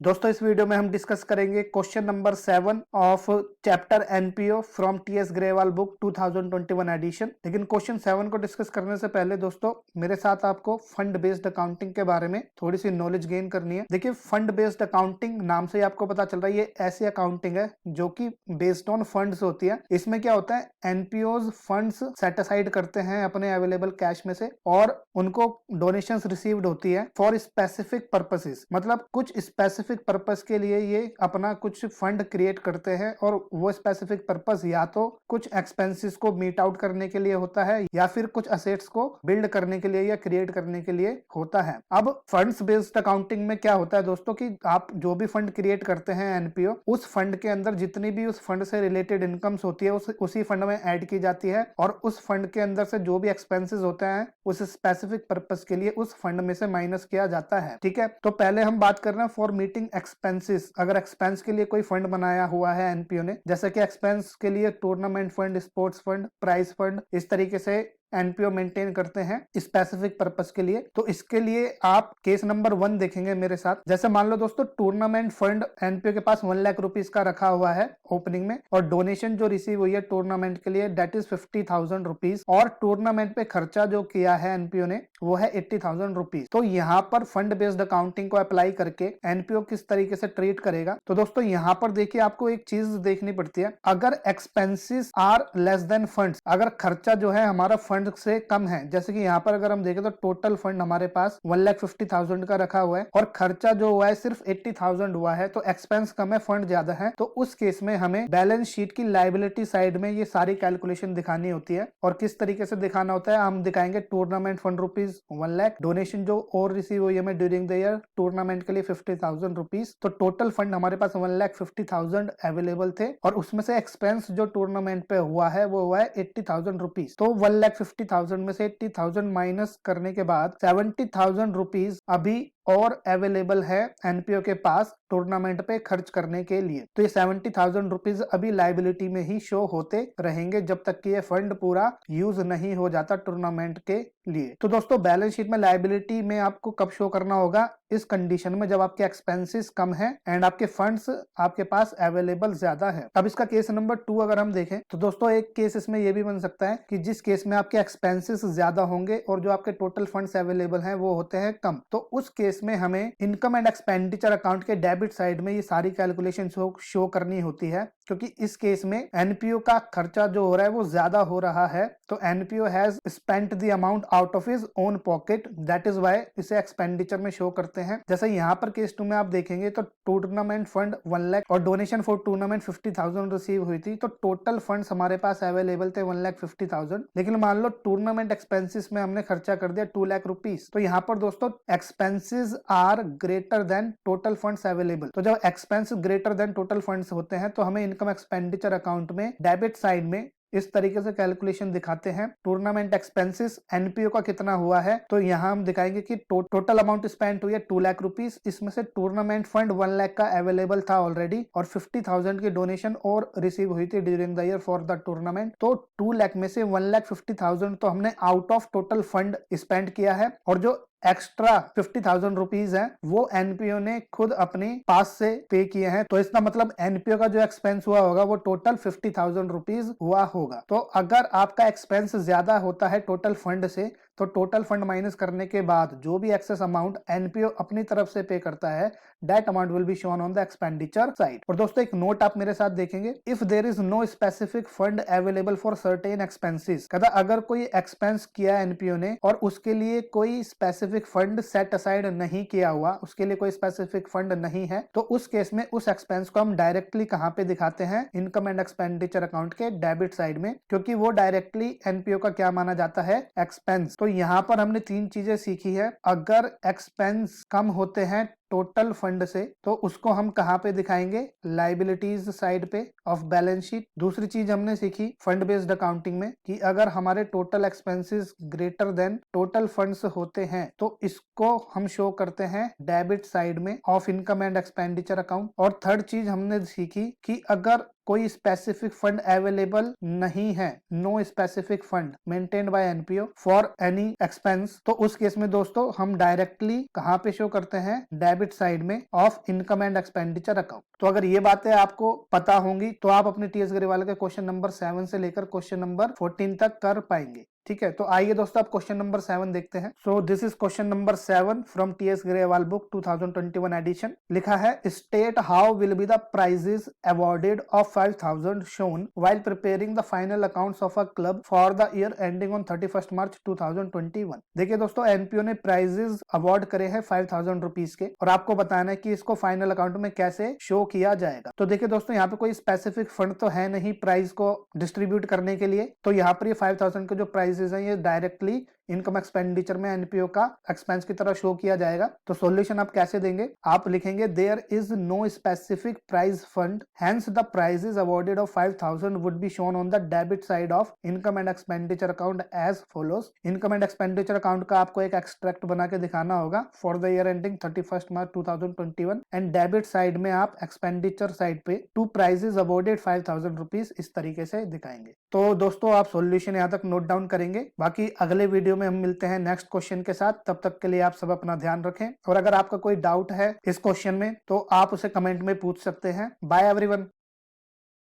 दोस्तों इस वीडियो में हम डिस्कस करेंगे question number 7 of chapter NPO from TS Grewal book 2021 edition. लेकिन क्वेश्चन 7 को डिस्कस करने से पहले दोस्तों मेरे साथ आपको फंड बेस्ड अकाउंटिंग के बारे में थोड़ी सी नॉलेज गेन करनी है। देखिए, फंड बेस्ड अकाउंटिंग नाम से ही आपको पता चल रहा है ये ऐसी अकाउंटिंग है जो कि बेस्ड ऑन फंड्स होती है। इसमें क्या होता है, एनपीओज फंड्स सेट असाइड करते हैं अपने अवेलेबल कैश में से और उनको डोनेशंस रिसीव्ड होती है फॉर स्पेसिफिक पर्पसेस। मतलब कुछ स्पेसिफिक पर्पस के लिए ये अपना कुछ फंड क्रिएट करते हैं और वो स्पेसिफिक पर्पस या तो कुछ एक्सपेंसेस को मीट आउट करने के लिए होता है या फिर कुछ असेट्स को बिल्ड करने के लिए या क्रिएट करने के लिए होता है। अब फंड्स बेस्ड अकाउंटिंग में क्या होता है दोस्तों कि आप जो भी फंड क्रिएट करते हैं एनपीओ, उस फंड के अंदर जितनी भी उस फंड से रिलेटेड इनकम्स होती है उसी फंड में ऐड की जाती है और उस फंड के अंदर से जो भी एक्सपेंसेस होते हैं उस स्पेसिफिक पर्पस के लिए उस फंड में से माइनस किया जाता है। ठीक है, तो पहले हम बात कर रहे हैं फॉर मीटिंग एक्सपेंसेस। अगर एक्सपेंस के लिए कोई फंड बनाया हुआ है एनपीओ ने, जैसे कि एक्सपेंस के लिए tournament fund, sports fund, prize fund, इस तरीके से एनपीओ मेंटेन करते हैं स्पेसिफिक पर्पस के लिए, तो इसके लिए आप केस नंबर 1 देखेंगे मेरे साथ। जैसे मान लो दोस्तों टूर्नामेंट फंड एनपीओ के पास 1 लाख रुपीज का रखा हुआ है ओपनिंग में और डोनेशन जो रिसीव हुई है टूर्नामेंट के लिए दैट इज 50,000 रुपीज और टूर्नामेंट पे खर्चा जो किया है एनपीओ ने वो है 80,000 रुपीज। तो यहाँ पर फंड बेस्ड अकाउंटिंग को अप्लाई करके एनपीओ किस तरीके से ट्रीट करेगा, तो दोस्तों यहाँ पर देखिए आपको एक चीज देखनी पड़ती है। अगर expenses are less than funds, अगर खर्चा जो है हमारा फंड से कम है, जैसे कि यहाँ पर अगर हम देखें तो टोटल फंड हमारे पास 1,50,000 का रखा हुआ है और खर्चा जो हुआ है सिर्फ 80,000 हुआ है, तो एक्सपेंस कम है फंड ज्यादा है, तो उस केस में हमें बैलेंस शीट की लायबिलिटी साइड में ये सारी कैलकुलेशन दिखानी होती है। और किस तरीके से दिखाना होता है, हम दिखाएंगे tournament fund rupees 1 lakh, donation जो और रिसीव हुई है ड्यूरिंग द ईयर टूर्नामेंट के लिए 50,000 रुपीज, तो टोटल फंड हमारे पास 1,50,000 अवेलेबल थे और उसमें से एक्सपेंस जो टूर्नामेंट पे हुआ है वो हुआ है 80,000 रुपीज। तो 1,50,000 में से 80,000 माइनस करने के बाद 70,000 रुपीज अभी और अवेलेबल है एनपीओ के पास टूर्नामेंट पे खर्च करने के लिए। तो ये 70,000 रुपीज अभी लायबिलिटी में ही शो होते रहेंगे जब तक कि ये फंड पूरा यूज नहीं हो जाता टूर्नामेंट के लिए। तो दोस्तों बैलेंस शीट में लायबिलिटी में आपको कब शो करना होगा, इस कंडीशन में जब आपके एक्सपेंसेस कम है एंड आपके फंड्स आपके पास अवेलेबल ज्यादा है। अब इसका केस नंबर 2 अगर हम देखें तो दोस्तों एक केस इसमें यह भी बन सकता है कि जिस केस में आपके एक्सपेंसेस ज्यादा होंगे और जो आपके टोटल फंड्स अवेलेबल हैं वो होते हैं कम, तो उस केस में हमें इनकम एंड एक्सपेंडिचर अकाउंट के डेबिट साइड में ये सारी कैलकुलेशन शो करनी होती है, क्योंकि इस केस में एनपीओ का खर्चा जो हो रहा है वो ज्यादा हो रहा है। तो NPO has spent the amount out of his own pocket, that is why इसे एक्सपेंडिचर में शो करते हैं। जैसे यहाँ पर केस 2 में आप देखेंगे तो टूर्नामेंट फंड 1 लाख और डोनेशन फॉर टूर्नामेंट 50,000 रिसीव हुई थी, तो टोटल फंड्स हमारे पास अवेलेबल थे 1,50,000, लेकिन मान लो टूर्नामेंट एक्सपेंसेस में हमने खर्चा कर दिया 2 लाख रुपीज। तो यहाँ पर दोस्तों expenses are greater than total funds available. तो जब expense greater than total funds होते हैं तो हमें इनकम एक्सपेंडिचर अकाउंट में डेबिट साइड में इस तरीके से कैलकुलेशन दिखाते हैं। टूर्नामेंट एक्सपेंसेस एनपीओ का कितना हुआ है, तो यहाँ हम दिखाएंगे कि टोटल अमाउंट स्पेंड हुई है 2 लाख रुपीज, इसमें से टूर्नामेंट फंड 1 लाख का अवेलेबल था ऑलरेडी और 50,000 की डोनेशन और रिसीव हुई थी during the year for the tournament. तो 2 लाख में से 1,50,000 तो हमने out of total fund spend किया है और जो एक्स्ट्रा 50,000 रुपीज है वो एनपीओ ने खुद अपने पास से पे किए हैं। तो इसका मतलब एनपीओ का जो एक्सपेंस हुआ होगा वो टोटल 50,000 रुपीज हुआ होगा। तो अगर आपका एक्सपेंस ज्यादा होता है टोटल फंड से, तो टोटल फंड माइनस करने के बाद जो भी एक्सेस अमाउंट एनपीओ अपनी तरफ से पे करता है that amount will be shown on the expenditure side. और दोस्तों एक नोट आप मेरे साथ देखेंगे, if there is no specific fund available for certain expenses, कहता अगर कोई एक्सपेंस किया एनपीओ ने और उसके लिए कोई स्पेसिफिक फंड सेट असाइड नहीं किया हुआ, उसके लिए कोई स्पेसिफिक फंड नहीं है, तो उस केस में उस एक्सपेंस को हम डायरेक्टली कहां पे दिखाते हैं, इनकम एंड एक्सपेंडिचर अकाउंट के डेबिट साइड में, क्योंकि वो डायरेक्टली एनपीओ का क्या माना जाता है, एक्सपेंस। तो यहाँ पर हमने 3 चीजें सीखी है। अगर एक्सपेंस कम होते हैं टोटल फंड से तो उसको हम कहां पे दिखाएंगे, लाइबिलिटीज साइड पे ऑफ बैलेंस शीट। दूसरी चीज हमने सीखी फंड बेस्ड अकाउंटिंग में कि अगर हमारे total expenses greater than total funds होते हैं तो इसको हम शो करते हैं डेबिट साइड में of income and expenditure account. और थर्ड चीज हमने सीखी कि अगर कोई स्पेसिफिक फंड अवेलेबल नहीं है, no specific fund maintained by NPO for any expense, तो उस केस में दोस्तों हम डायरेक्टली कहां पे शो करते हैं, डेबिट डेबिट साइड में of income and expenditure account. तो अगर ये बातें आपको पता होंगी तो आप अपने टीएस ग्रेवाल के क्वेश्चन नंबर 7 से लेकर क्वेश्चन नंबर 14 तक कर पाएंगे। ठीक है, तो आइए दोस्तों आप क्वेश्चन नंबर 7 देखते हैं। So this is question number 7 from TS Grewal book 2021 edition. लिखा है, state how will be the prizes awarded of 5000 shown while preparing the final accounts of a club for the year ending on 31 March 2021। देखिए दोस्तों, NPO ने prices award करे हैं 5000 rupees के, और आपको बताना है कि इसको फाइनल अकाउंट में कैसे शो किया जाएगा। तो देखिए दोस्तों, यहाँ पे कोई स्पेसिफिक फंड तो है नहीं प्राइज को डिस्ट्रीब्यूट करने के लिए, तो यहाँ पर ये 5000 के जो प्राइजेस हैं ये डायरेक्टली इनकम एक्सपेंडिचर में एनपीओ का एक्सपेंस की तरह शो किया जाएगा। तो सॉल्यूशन आप कैसे देंगे, आप लिखेंगे there is no specific prize fund, hence the prizes awarded of 5000 would be shown on the debit side of income and expenditure account as follows. Income and expenditure account का आपको एक एक्सट्रैक्ट बना के दिखाना होगा for the year ending 31 March 2021, and debit side में आप expenditure side पे टू प्राइजेस अवॉर्डेड 5000 रुपीज इस तरीके से दिखाएंगे। तो दोस्तों आप सॉल्यूशन यहाँ तक नोट डाउन करेंगे, बाकी अगले वीडियो में हम मिलते हैं नेक्स्ट क्वेश्चन के साथ। तब तक के लिए आप सब अपना ध्यान रखें, और अगर आपका कोई डाउट है इस क्वेश्चन में तो आप उसे कमेंट में पूछ सकते हैं। Bye everyone.